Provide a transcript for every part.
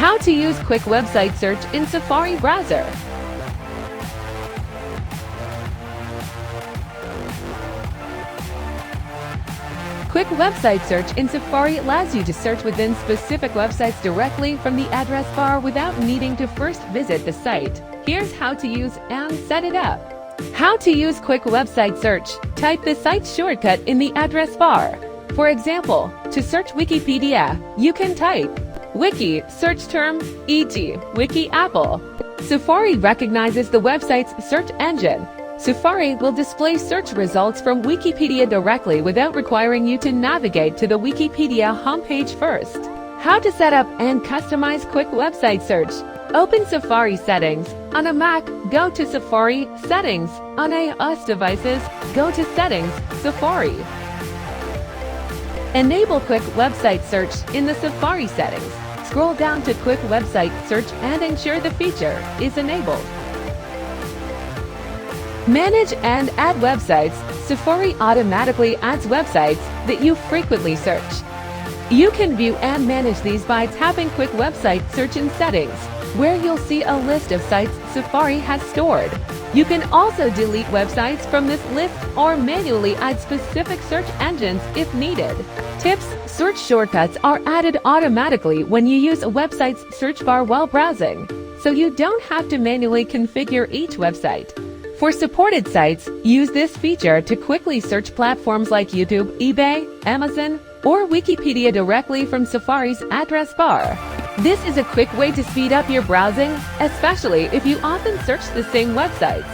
How to use quick website search in Safari browser. Quick website search in Safari allows you to search within specific websites directly from the address bar without needing to first visit the site. Here's how to use and set it up. How to use quick website search. Type the site shortcut in the address bar. For example, to search Wikipedia, you can type Wiki, search term, e.g., Wiki Apple. Safari recognizes the website's search engine. Safari will display search results from Wikipedia directly without requiring you to navigate to the Wikipedia homepage first. How to set up and customize quick website search. Open Safari settings. On a Mac, go to Safari Settings. On iOS devices, go to Settings, Safari. Enable quick website search in the Safari settings. Scroll down to quick website search and ensure the feature is enabled. Manage and add websites. Safari automatically adds websites that you frequently search. You can view and manage these by tapping quick website search in settings, where you'll see a list of sites Safari has stored. You can also delete websites from this list or manually add specific search engines if needed. Tips: search shortcuts are added automatically when you use a website's search bar while browsing, so you don't have to manually configure each website. For supported sites, use this feature to quickly search platforms like YouTube, eBay, Amazon, or Wikipedia directly from Safari's address bar. This is a quick way to speed up your browsing, especially if you often search the same websites.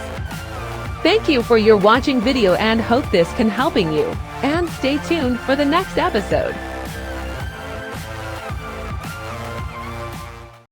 Thank you for your watching video and hope this can helping you. And stay tuned for the next episode.